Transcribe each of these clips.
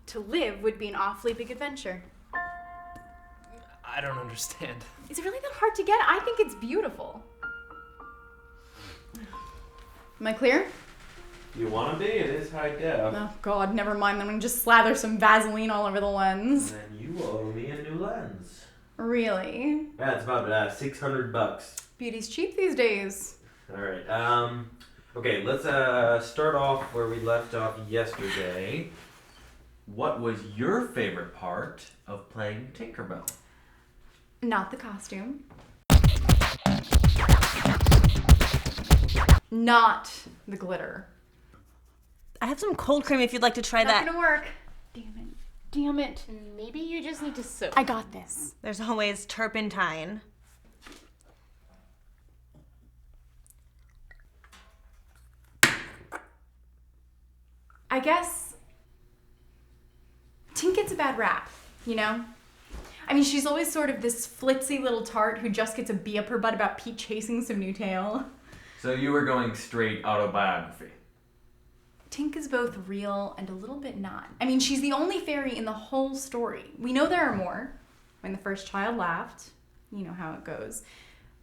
To live would be an awfully big adventure. I don't understand. Is it really that hard to get? I think it's beautiful. Am I clear? You want to be? It is high def. Oh God, never mind. I'm gonna just slather some Vaseline all over the lens. And then you owe me a new lens. Really? Yeah, it's about $600. Beauty's cheap these days. All right. Okay, let's start off where we left off yesterday. What was your favorite part of playing Tinkerbell? Not the costume. Not the glitter. I have some cold cream if you'd like to try that. Not gonna work. Damn it. Maybe you just need to soak. I got this. There's always turpentine. I guess Tink gets a bad rap, you know? I mean, she's always sort of this flitzy little tart who just gets a bee up her butt about Pete chasing some new tail. So you were going straight autobiography. Tink is both real and a little bit not. I mean, she's the only fairy in the whole story. We know there are more. When the first child laughed, you know how it goes.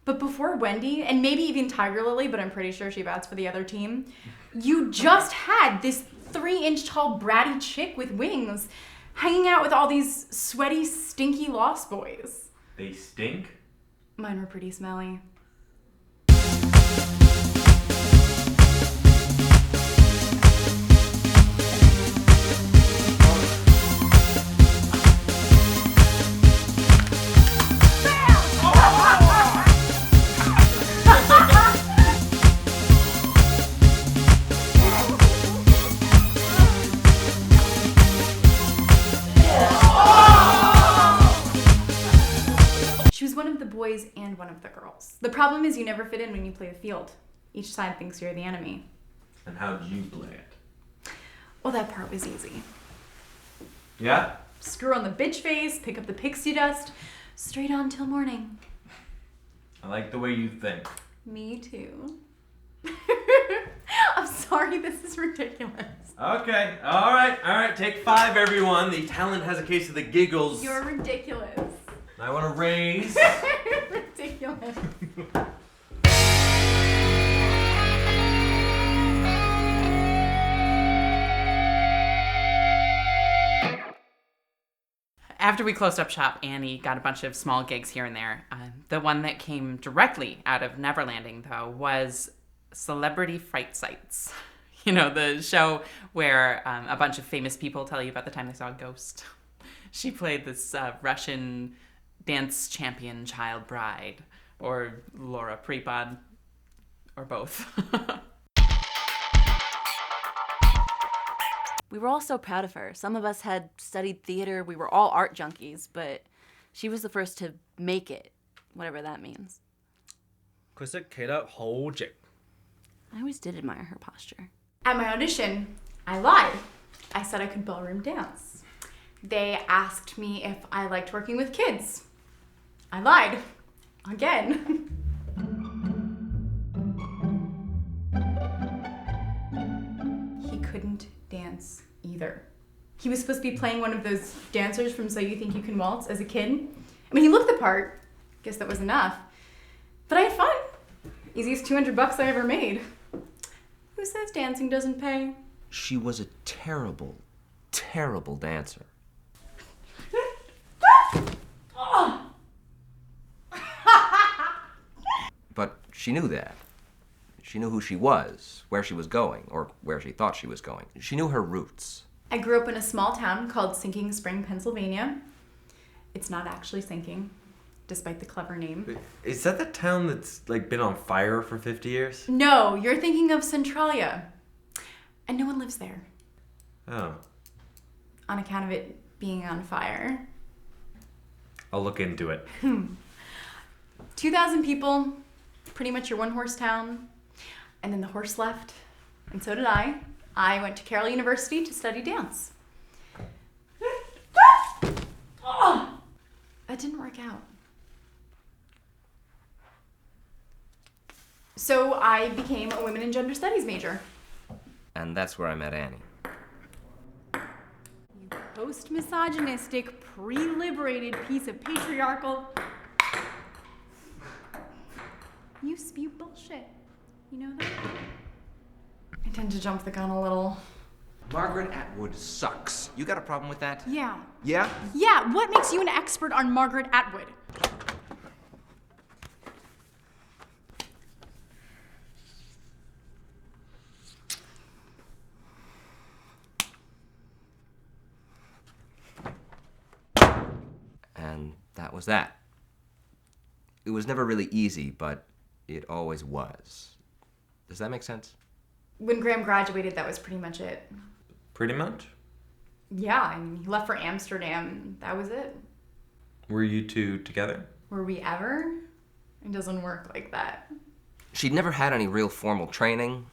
But before Wendy, and maybe even Tiger Lily, but I'm pretty sure she bats for the other team, you just had this 3-inch tall bratty chick with wings hanging out with all these sweaty, stinky lost boys. They stink? Mine were pretty smelly. She was one of the boys and one of the girls. The problem is you never fit in when you play the field. Each side thinks you're the enemy. And how'd you play it? Well, that part was easy. Yeah? Screw on the bitch face, pick up the pixie dust, straight on till morning. I like the way you think. Me too. I'm sorry, this is ridiculous. Okay, alright, take 5 everyone. The talent has a case of the giggles. You're ridiculous. I want to raise. Ridiculous. After we closed up shop, Annie got a bunch of small gigs here and there. The one that came directly out of NeverLanding, though, was Celebrity Fright Sites. You know, the show where a bunch of famous people tell you about the time they saw a ghost. She played this Russian dance champion child bride, or Laura Prepon, or both. We were all so proud of her. Some of us had studied theater. We were all art junkies, but she was the first to make it, whatever that means. 佢識企得好直。 I always did admire her posture. At my audition, I lied. I said I could ballroom dance. They asked me if I liked working with kids. I lied. Again. He couldn't dance either. He was supposed to be playing one of those dancers from So You Think You Can Waltz as a kid. I mean, he looked the part. Guess that was enough. But I had fun. Easiest $200 I ever made. Who says dancing doesn't pay? She was a terrible, terrible dancer. But she knew that. She knew who she was, where she was going, or where she thought she was going. She knew her roots. I grew up in a small town called Sinking Spring, Pennsylvania. It's not actually sinking, despite the clever name. Is that the town that's like been on fire for 50 years? No, you're thinking of Centralia. And no one lives there. Oh. On account of it being on fire. I'll look into it. 2,000 people, pretty much your one-horse town. And then the horse left, and so did I. I went to Carroll University to study dance. That didn't work out. So I became a women and gender studies major. And that's where I met Annie. You post-misogynistic, pre-liberated piece of patriarchal... You spew bullshit. You know that? I tend to jump the gun a little. Margaret Atwood sucks. You got a problem with that? Yeah. Yeah? Yeah, what makes you an expert on Margaret Atwood? And that was that. It was never really easy, but it always was. Does that make sense? When Graham graduated, that was pretty much it. Pretty much. Yeah, I mean, he left for Amsterdam. That was it. Were you two together? Were we ever? It doesn't work like that. She'd never had any real formal training.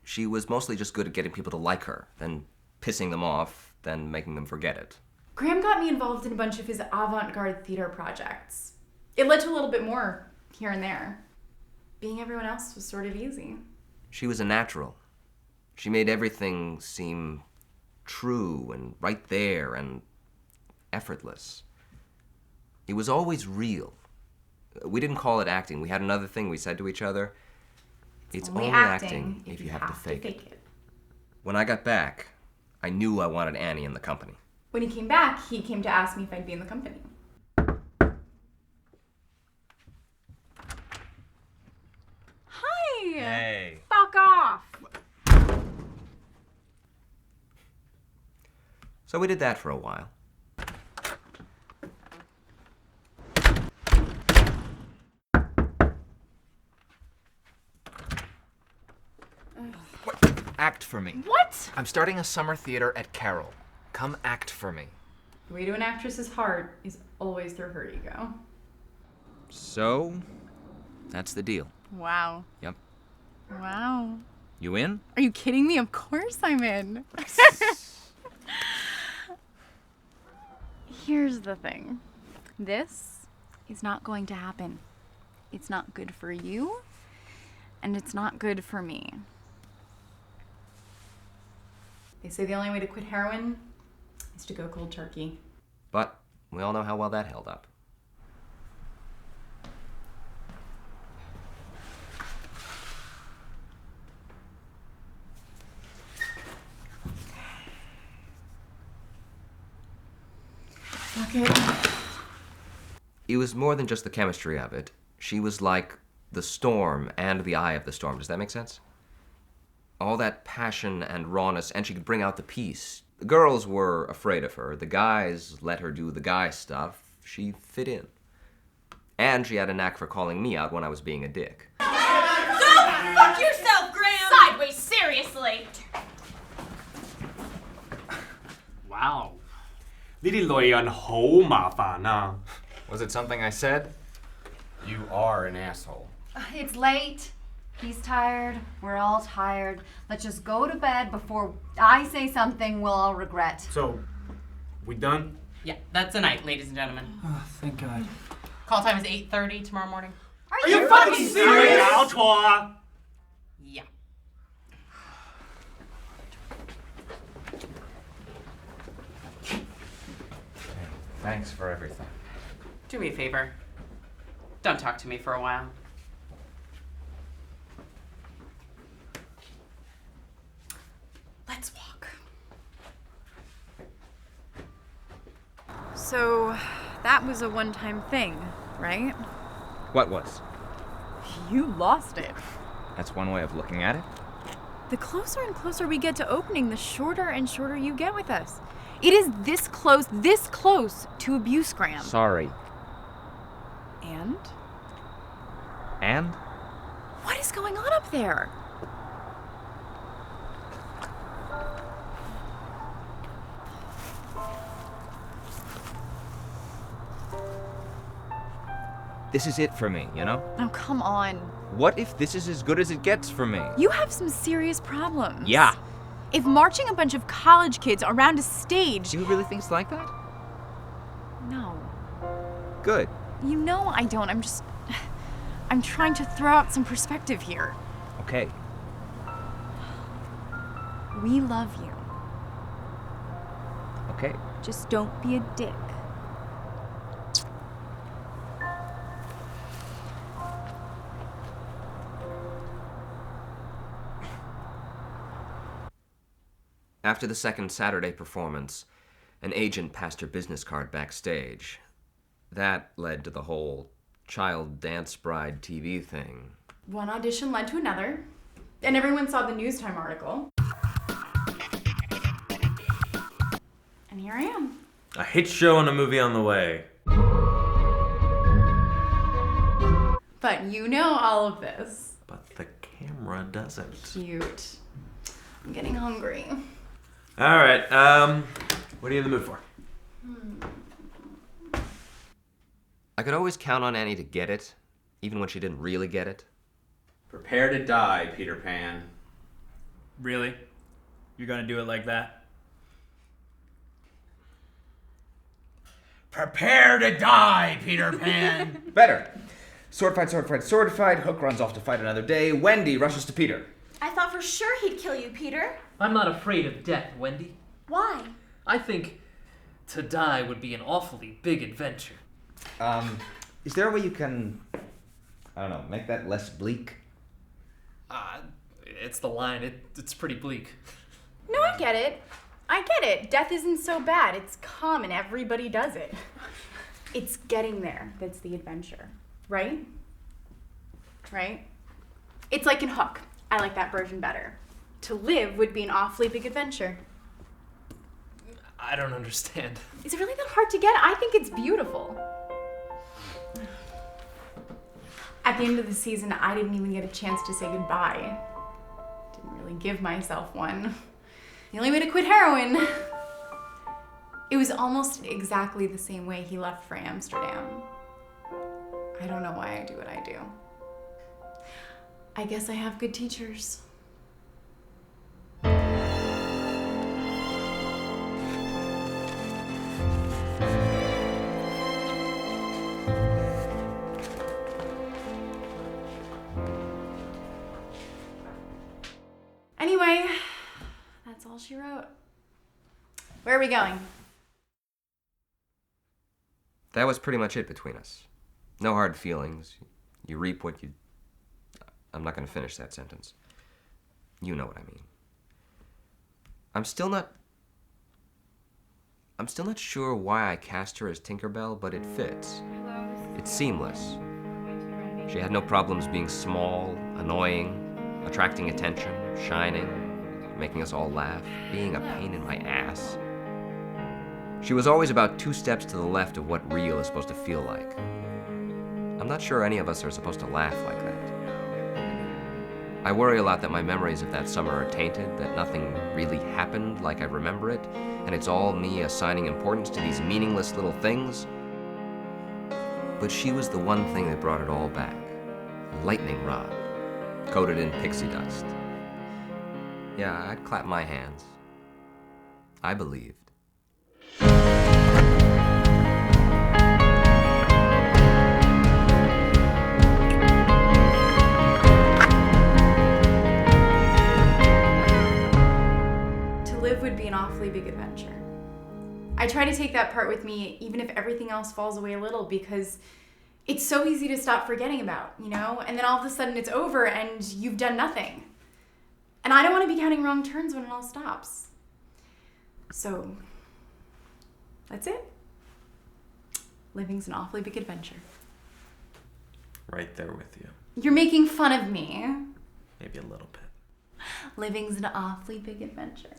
She was mostly just good at getting people to like her, then pissing them off, then making them forget it. Graham got me involved in a bunch of his avant-garde theater projects. It led to a little bit more here and there. Being everyone else was sort of easy. She was a natural. She made everything seem true and right there and effortless. It was always real. We didn't call it acting. We had another thing we said to each other. It's only acting if you have to fake it. When I got back, I knew I wanted Annie in the company. When he came back, he came to ask me if I'd be in the company. Hi! Hey. Fuck off! So we did that for a while. Act for me. What? I'm starting a summer theater at Carroll. Come act for me. The way to an actress's heart is always through her ego. So, that's the deal. Wow. Yep. Wow. You in? Are you kidding me? Of course I'm in. Here's the thing. This is not going to happen. It's not good for you, and it's not good for me. They say the only way to quit heroin is to go cold turkey. But we all know how well that held up. Fuck it. It was more than just the chemistry of it. She was like the storm and the eye of the storm. Does that make sense? All that passion and rawness, and she could bring out the peace. The girls were afraid of her. The guys let her do the guy stuff. She fit in. And she had a knack for calling me out when I was being a dick. Go fuck yourself, Graham! Sideways, seriously! Wow， 呢啲女人好麻煩啊。Was it something I said? You are an asshole. It's late. He's tired. We're all tired. Let's just go to bed before I say something we'll all regret. So, we done? Yeah, that's the night, ladies and gentlemen. Oh, thank God. Call time is 8:30 tomorrow morning. Are you fucking serious? 搞錯啊！ Yeah. Thanks for everything. Do me a favor. Don't talk to me for a while. Let's walk. So, that was a one-time thing, right? What was? You lost it. That's one way of looking at it. The closer and closer we get to opening, the shorter and shorter you get with us. It is this close to abuse, Graham. Sorry. And? And? What is going on up there? This is it for me, you know? Oh, come on. What if this is as good as it gets for me? You have some serious problems. Yeah. If marching a bunch of college kids around a stage... Do you really think it's like that? No. Good. You know I don't. I'm trying to throw out some perspective here. Okay. We love you. Okay. Just don't be a dick. After the second Saturday performance, an agent passed her business card backstage. That led to the whole child dance bride TV thing. One audition led to another, and everyone saw the News Time article. And here I am. A hit show and a movie on the way. But you know all of this. But the camera doesn't. Cute. I'm getting hungry. All right, what are you in the mood for? I could always count on Annie to get it, even when she didn't really get it. Prepare to die, Peter Pan. Really? You're gonna do it like that? Prepare to die, Peter Pan. Better. Sword fight, sword fight, sword fight. Hook runs off to fight another day. Wendy rushes to Peter. I thought for sure he'd kill you, Peter. I'm not afraid of death, Wendy. Why? I think to die would be an awfully big adventure. Is there a way you can, I don't know, make that less bleak? It's the line. It's pretty bleak. No, I get it. I get it. Death isn't so bad. It's common. Everybody does it. It's getting there that's the adventure, right? Right? It's like in Hook. I like that version better. To live would be an awfully big adventure. I don't understand. Is it really that hard to get? I think it's beautiful. At the end of the season, I didn't even get a chance to say goodbye. Didn't really give myself one. The only way to quit heroin. It was almost exactly the same way he left for Amsterdam. I don't know why I do what I do. I guess I have good teachers. Anyway, that's all she wrote. Where are we going? That was pretty much it between us. No hard feelings. You reap what you... I'm not going to finish that sentence. You know what I mean. I'm still not sure why I cast her as Tinkerbell, but it fits. It's seamless. She had no problems being small, annoying, attracting attention, shining, making us all laugh, being a pain in my ass. She was always about 2 steps to the left of what real is supposed to feel like. I'm not sure any of us are supposed to laugh like that. I worry a lot that my memories of that summer are tainted, that nothing really happened like I remember it, and it's all me assigning importance to these meaningless little things. But she was the one thing that brought it all back. A lightning rod, coated in pixie dust. Yeah, I'd clap my hands. I believed. Would be an awfully big adventure. I try to take that part with me even if everything else falls away a little, because it's so easy to stop forgetting about, you know? And then all of a sudden it's over and you've done nothing. And I don't want to be counting wrong turns when it all stops. So, that's it. Living's an awfully big adventure. Right there with you. You're making fun of me. Maybe a little bit. Living's an awfully big adventure.